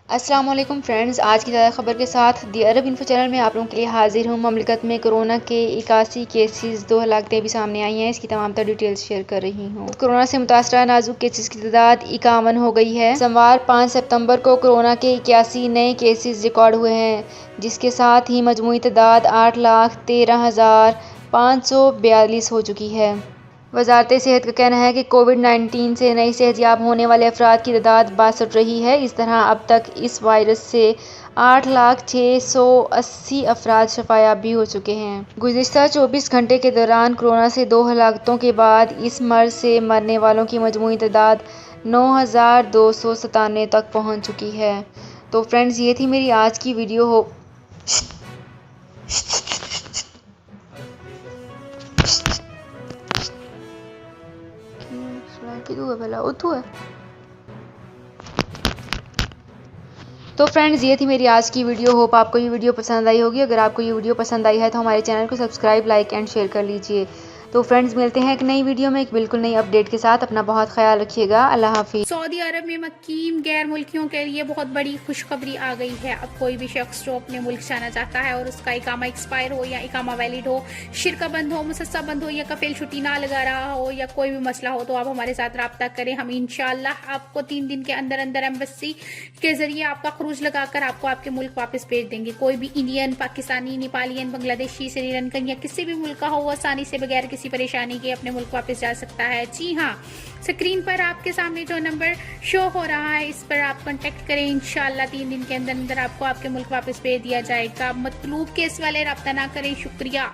अस्सलाम वालेकुम फ्रेंड्स, आज की ताज़ा खबर के साथ दी अरब इन्फो चैनल में आप लोगों के लिए हाजिर हूँ। ममलिकत में कोरोना के 81 केसेस, 2 हलाकतें भी सामने आई हैं। इसकी तमाम तर डिटेल्स शेयर कर रही हूँ। कोरोना से मुतासरा नाजुक केसेस की तादाद 51 हो गई है। सोमवार 5 सितंबर को कोरोना के 81 नए केसेस रिकॉर्ड हुए हैं, जिसके साथ ही मजमूई तादाद 8,13,542 हो चुकी है। वजारत सेहत का कहना है कि कोविड-19 से नई सेहतयाब होने वाले अफराद की तादाद 62 रही है। इस तरह अब तक इस वायरस से 8,680 अफराद शफायाब भी हो चुके हैं। गुज़िश्ता 24 घंटे के दौरान कोरोना से 2 हलाकतों के बाद इस मर्ज से मरने वालों की मजमूई तादाद 9,297 तक पहुँच चुकी है। तो फ्रेंड्स, ये थी मेरी आज की वीडियो। तो फ्रेंड्स, ये थी मेरी आज की वीडियो। होप आपको ये वीडियो पसंद आई होगी। अगर आपको ये वीडियो पसंद आई है तो हमारे चैनल को सब्सक्राइब, लाइक एंड शेयर कर लीजिए। तो फ्रेंड्स, मिलते हैं एक नई वीडियो में एक बिल्कुल नई अपडेट के साथ। अपना बहुत ख्याल रखिएगा। अल्लाह हाफिज़। सऊदी अरब में मकीम गैर मुल्कियों के लिए बहुत बड़ी खुशखबरी आ गई है। अब कोई भी शख्स जो अपने मुल्क जाना चाहता है और उसका इकामा एक्सपायर हो या इकामा वैलिड हो, शिरका बंद हो, मुसस्सा बंद हो या कफील छुट्टी ना लगा रहा हो या कोई भी मसला हो, तो आप हमारे साथ रब्ता करें। हम इंशाअल्लाह आपको 3 दिन के अंदर अंदर एम्बेसी के जरिए आपका खरूज लगाकर आपको आपके मुल्क वापस भेज देंगे। कोई भी इंडियन, पाकिस्तानी, नेपालियन, बांग्लादेशी, श्रीलंकन या किसी भी मुल्क का हो, वो आसानी से बगैर किसी परेशानी के अपने मुल्क वापस जा सकता है। जी हाँ, स्क्रीन पर आपके सामने जो नंबर शो हो रहा है, इस पर आप कांटेक्ट करें। इंशाल्लाह 3 दिन के अंदर अंदर आपको आपके मुल्क वापस भेज दिया जाएगा। मतलूब केस वाले रब्ता ना करें। शुक्रिया।